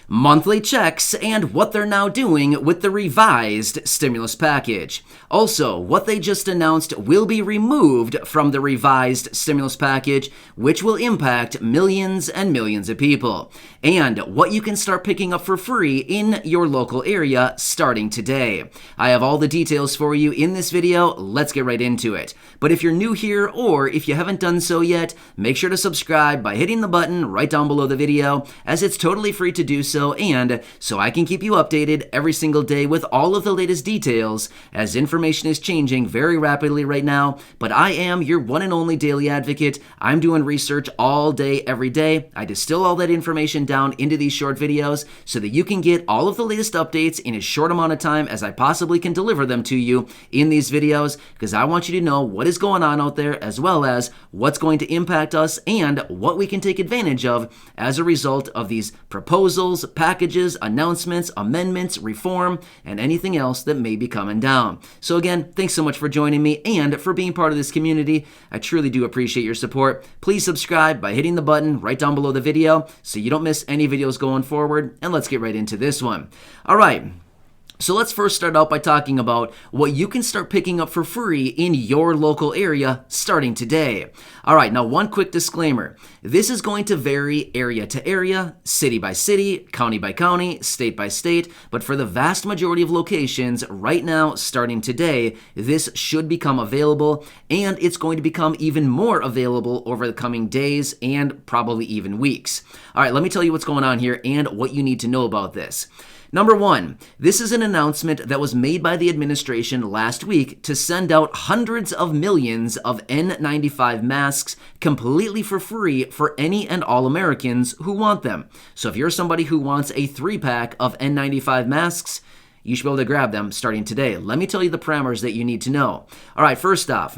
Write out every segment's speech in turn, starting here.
monthly checks, and what they're now doing with the revised stimulus package. Also, what they just announced will be removed from the revised stimulus package, which will impact millions and millions of people, and what you can start picking up for free in your local area starting today. I have all the details for you in this video. Let's get right into it. But if you're new here, or if you haven't done so yet, make sure to subscribe by hitting the button right down below the video, as it's totally free to do so, and so I can keep you updated every single day with all of the latest details, as information is changing very rapidly right now. But I am your one and only daily advocate. I'm doing research all day, every day. I distill all that information down into these short videos so that you can get all of the latest updates in as short amount of time as I possibly can deliver them to you in these videos, because I want you to know what is going on out there, as well as what's going to impact us and what we can take advantage of as a result of these proposals, packages, announcements, amendments, reform, and anything else that may be coming down. So again, thanks so much for joining me and for being part of this community. I truly do appreciate your support. Please subscribe by hitting the button right down below the video so you don't miss any videos going forward, and let's get right into this one. All right. So let's first start out by talking about what you can start picking up for free in your local area starting today. All right, now one quick disclaimer. This is going to vary area to area, city by city, county by county, state by state, but for the vast majority of locations right now starting today, this should become available, and it's going to become even more available over the coming days and probably even weeks. All right, let me tell you what's going on here and what you need to know about this. Number one, this is an announcement that was made by the administration last week to send out hundreds of millions of N95 masks completely for free for any and all Americans who want them. So if you're somebody who wants a 3-pack of N95 masks, you should be able to grab them starting today. Let me tell you the parameters that you need to know. All right, first off,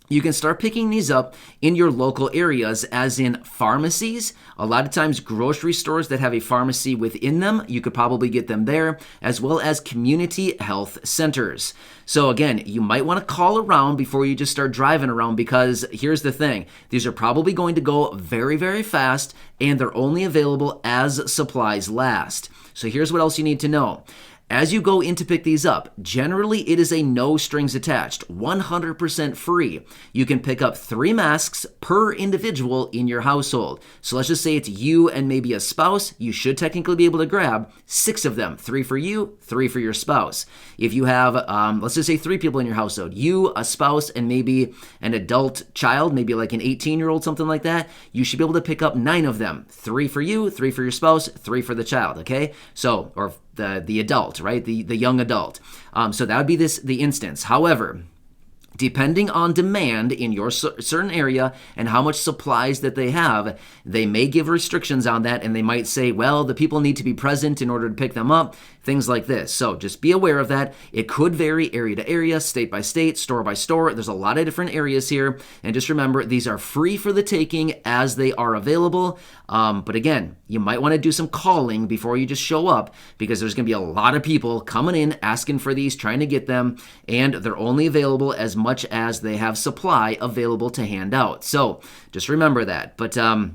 you can start picking these up in your local areas, as in pharmacies. A lot of times grocery stores that have a pharmacy within them, you could probably get them there, as well as community health centers. So again, you might want to call around before you just start driving around, because here's the thing. These are probably going to go very, very fast, and they're only available as supplies last. So here's what else you need to know. As you go in to pick these up, generally it is a no strings attached, 100% free. You can pick up 3 masks per individual in your household. So let's just say it's you and maybe a spouse. You should technically be able to grab 6 of them, 3 for you, 3 for your spouse. If you have, let's just say 3 people in your household, you, a spouse, and maybe an adult child, maybe like an 18-year-old, something like that, you should be able to pick up 9 of them, 3 for you, 3 for your spouse, 3 for the child, okay? So, or the adult, right? The young adult. So that would be the instance. However, depending on demand in your certain area and how much supplies that they have, they may give restrictions on that, and they might say, well, the people need to be present in order to pick them up, things like this. So just be aware of that. It could vary area to area, state by state, store by store. There's a lot of different areas here, and just remember, these are free for the taking as they are available. But again, you might want to do some calling before you just show up, because there's going to be a lot of people coming in asking for these, trying to get them, and they're only available as much as they have supply available to hand out. So just remember that. But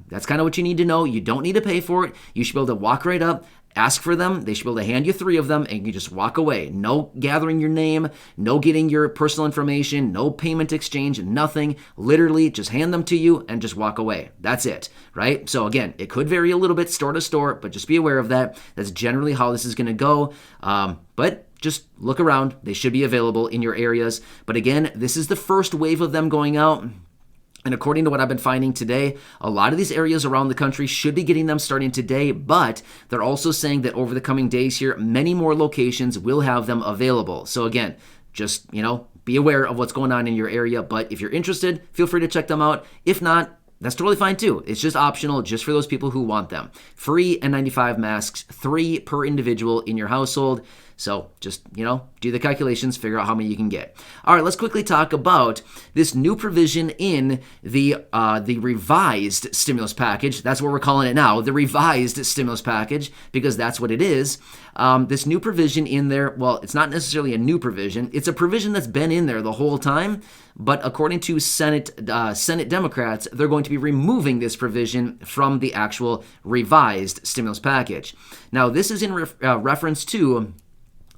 that's kind of what you need to know. You don't need to pay for it. You should be able to walk right up, ask for them. They should be able to hand you 3 of them, and you just walk away. No gathering your name, no getting your personal information, no payment exchange, nothing. Literally just hand them to you and just walk away. That's it, right? So again, it could vary a little bit store to store, but just be aware of that. That's generally how this is going to go. But just look around. They should be available in your areas. But again, this is the first wave of them going out. And according to what I've been finding today, a lot of these areas around the country should be getting them starting today, but they're also saying that over the coming days here, many more locations will have them available. So again, just, be aware of what's going on in your area. But if you're interested, feel free to check them out. If not, that's totally fine too. It's just optional, just for those people who want them. Free N95 masks, 3 per individual in your household. So just, do the calculations, figure out how many you can get. All right, let's quickly talk about this new provision in the revised stimulus package. That's what we're calling it now, the revised stimulus package, because that's what it is. This new provision in there, well, it's not necessarily a new provision. It's a provision that's been in there the whole time, but according to Senate Democrats, they're going to to be removing this provision from the actual revised stimulus package. Now, this is in reference to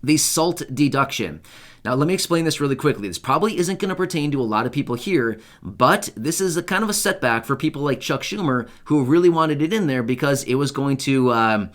the SALT deduction. Now, let me explain this really quickly. This probably isn't going to pertain to a lot of people here, but this is a kind of a setback for people like Chuck Schumer, who really wanted it in there because it was going to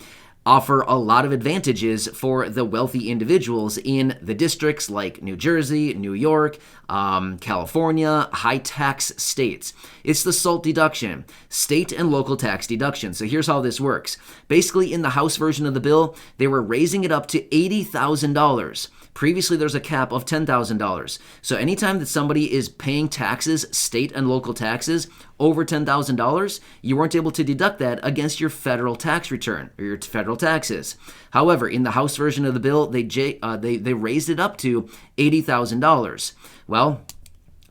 offer a lot of advantages for the wealthy individuals in the districts like New Jersey, New York, California, high tax states. It's the SALT deduction, state and local tax deduction. So here's how this works. Basically, in the House version of the bill, they were raising it up to $80,000. Previously, there's a cap of $10,000. So anytime that somebody is paying taxes, state and local taxes, over $10,000, you weren't able to deduct that against your federal tax return or your federal taxes. However, in the House version of the bill, they raised it up to $80,000. Well,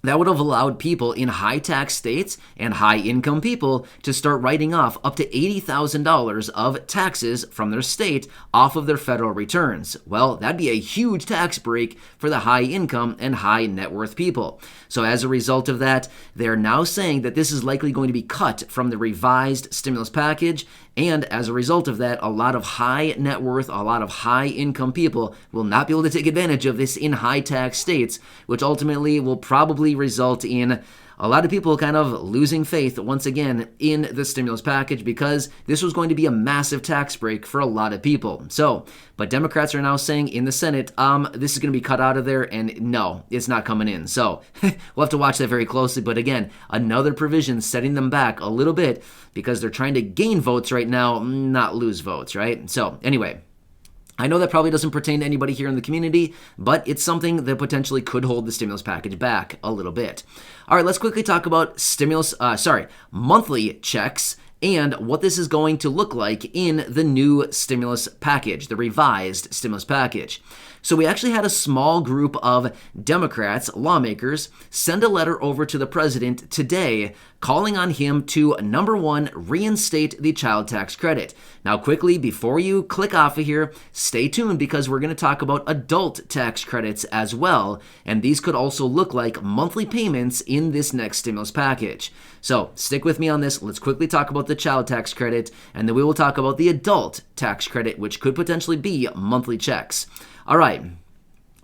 that would have allowed people in high tax states and high income people to start writing off up to $80,000 of taxes from their state off of their federal returns. Well, that'd be a huge tax break for the high income and high net worth people. So as a result of that, they're now saying that this is likely going to be cut from the revised stimulus package. And as a result of that, a lot of high net worth, a lot of high income people will not be able to take advantage of this in high tax states, which ultimately will probably result in a lot of people kind of losing faith once again in the stimulus package because this was going to be a massive tax break for a lot of people. So, but Democrats are now saying in the Senate, this is going to be cut out of there, and no, it's not coming in. So we'll have to watch that very closely. But again, another provision setting them back a little bit because they're trying to gain votes right now, not lose votes, right? So anyway, I know that probably doesn't pertain to anybody here in the community, but it's something that potentially could hold the stimulus package back a little bit. All right, let's quickly talk about monthly checks and what this is going to look like in the new stimulus package, the revised stimulus package. So we actually had a small group of Democrats, lawmakers, send a letter over to the president today calling on him to, number one, reinstate the child tax credit. Now, quickly, before you click off of here, stay tuned because we're going to talk about adult tax credits as well, and these could also look like monthly payments in this next stimulus package. So stick with me on this. Let's quickly talk about the child tax credit, and then we will talk about the adult tax credit, which could potentially be monthly checks. All right.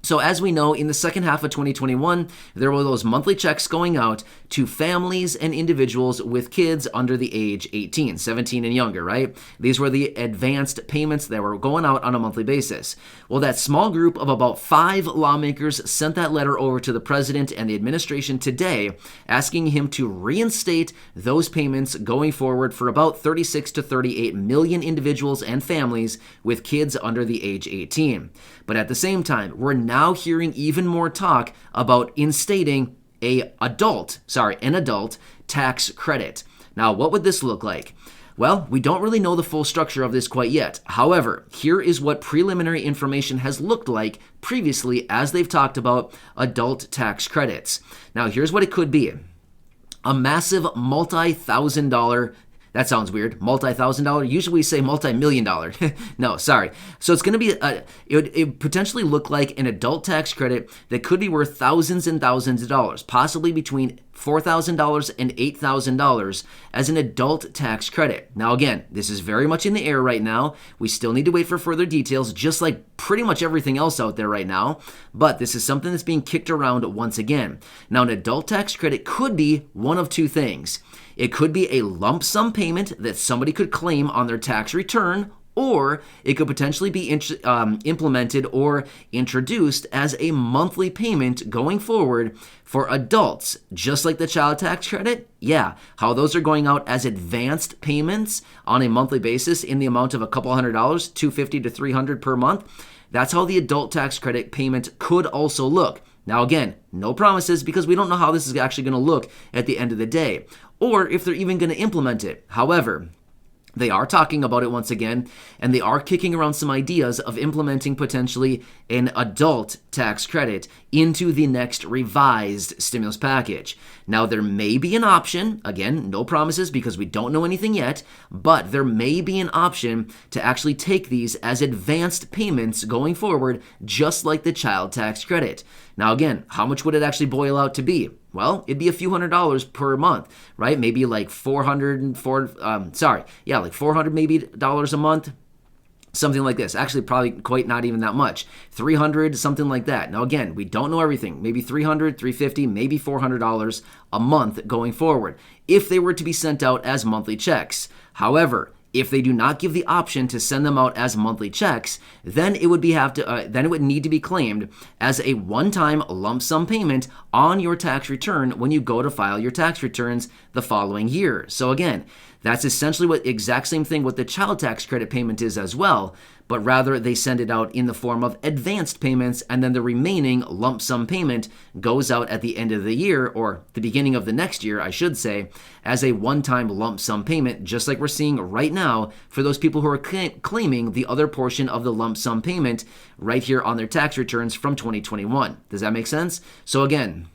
So as we know, in the second half of 2021, there were those monthly checks going out to families and individuals with kids under the age 18, 17 and younger, right? These were the advanced payments that were going out on a monthly basis. Well, that small group of about 5 lawmakers sent that letter over to the president and the administration today, asking him to reinstate those payments going forward for about 36 to 38 million individuals and families with kids under the age 18. But at the same time, we're now hearing even more talk about instating an adult tax credit. Now, what would this look like? Well, we don't really know the full structure of this quite yet. However, here is what preliminary information has looked like previously as they've talked about adult tax credits. Now, here's what it could be. A massive multi-thousand-dollar, that sounds weird, multi-thousand-dollar. Usually we say multi-million-dollar. No, sorry. So it's going to be, it would potentially look like an adult tax credit that could be worth thousands and thousands of dollars, possibly between $4,000 and $8,000 as an adult tax credit. Now, again, this is very much in the air right now. We still need to wait for further details, just like pretty much everything else out there right now. But this is something that's being kicked around once again. Now, an adult tax credit could be one of two things. It could be a lump sum payment that somebody could claim on their tax return, or it could potentially be implemented or introduced as a monthly payment going forward for adults, just like the child tax credit. Yeah, how those are going out as advanced payments on a monthly basis in the amount of a couple $100, $250 to $300 per month. That's how the adult tax credit payment could also look. Now, again, no promises because we don't know how this is actually going to look at the end of the day, or if they're even going to implement it. However, they are talking about it once again, and they are kicking around some ideas of implementing potentially an adult tax credit into the next revised stimulus package. Now, there may be an option, again, no promises because we don't know anything yet, but there may be an option to actually take these as advanced payments going forward, just like the child tax credit. Now, again, how much would it actually boil out to be? Well, it'd be a few $100s per month, right? Maybe like like 400 maybe dollars a month. Something like this. Actually, probably quite not even that much. 300, something like that. Now, again, we don't know everything. Maybe 300, 350, maybe $400 a month going forward if they were to be sent out as monthly checks. However, if they do not give the option to send them out as monthly checks, then it would need to be claimed as a one-time lump sum payment on your tax return when you go to file your tax returns the following year. So again, that's essentially what exact same thing what the child tax credit payment is as well, but rather they send it out in the form of advanced payments, and then the remaining lump sum payment goes out at the end of the year, or the beginning of the next year, I should say, as a one-time lump sum payment, just like we're seeing right now for those people who are claiming the other portion of the lump sum payment right here on their tax returns from 2021. Does that make sense? So again,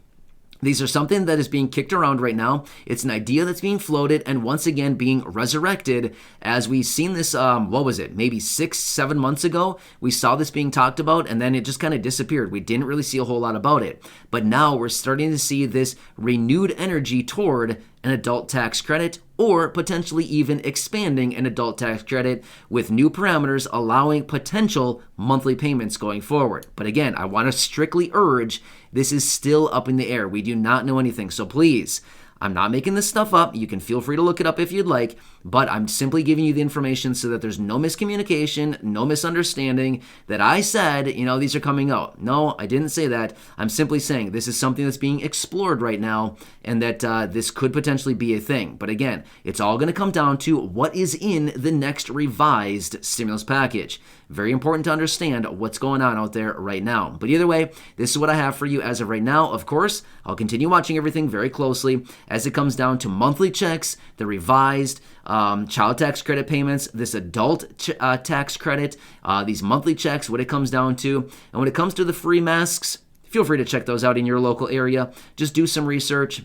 these are something that is being kicked around right now. It's an idea that's being floated and once again being resurrected as we've seen this, maybe 6-7 months ago, we saw this being talked about and then it just kind of disappeared. We didn't really see a whole lot about it. But now we're starting to see this renewed energy toward an adult tax credit, or potentially even expanding an adult tax credit with new parameters allowing potential monthly payments going forward. But again, I want to strictly urge this is still up in the air. We do not know anything. So please, I'm not making this stuff up. You can feel free to look it up if you'd like, but I'm simply giving you the information so that there's no miscommunication, no misunderstanding that I said, these are coming out. No, I didn't say that. I'm simply saying this is something that's being explored right now and that this could potentially be a thing. But again, it's all going to come down to what is in the next revised stimulus package. Very important to understand what's going on out there right now. But either way, this is what I have for you as of right now. Of course, I'll continue watching everything very closely as it comes down to monthly checks, the revised child tax credit payments, this adult tax credit, these monthly checks, what it comes down to. And when it comes to the free masks, feel free to check those out in your local area. Just do some research.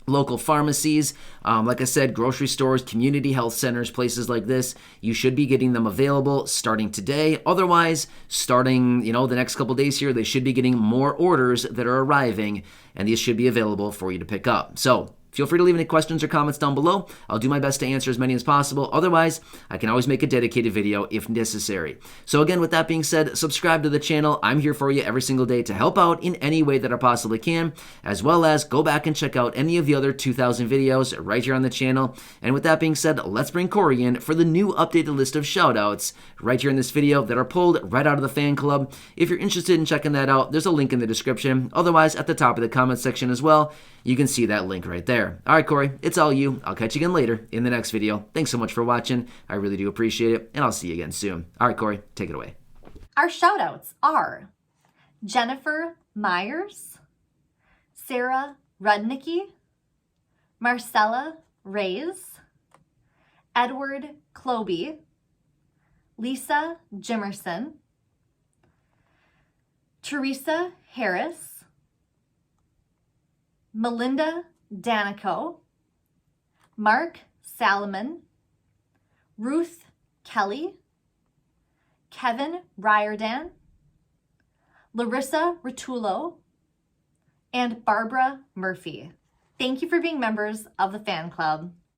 Local pharmacies, like I said, grocery stores, community health centers, places like this, you should be getting them available starting today. Otherwise, starting, the next couple days here, they should be getting more orders that are arriving, and these should be available for you to pick up. So feel free to leave any questions or comments down below. I'll do my best to answer as many as possible. Otherwise, I can always make a dedicated video if necessary. So again, with that being said, subscribe to the channel. I'm here for you every single day to help out in any way that I possibly can, as well as go back and check out any of the other 2,000 videos right here on the channel. And with that being said, let's bring Corey in for the new updated list of shoutouts right here in this video that are pulled right out of the fan club. If you're interested in checking that out, there's a link in the description. Otherwise, at the top of the comment section as well, you can see that link right there. All right, Corey, it's all you. I'll catch you again later in the next video. Thanks so much for watching. I really do appreciate it, and I'll see you again soon. All right, Corey, take it away. Our shoutouts are Jennifer Myers, Sarah Rudnicki, Marcella Reyes, Edward Kloby, Lisa Jimerson, Teresa Harris, Melinda Danico, Mark Salomon, Ruth Kelly, Kevin Riordan, Larissa Rotullo, and Barbara Murphy. Thank you for being members of the fan club.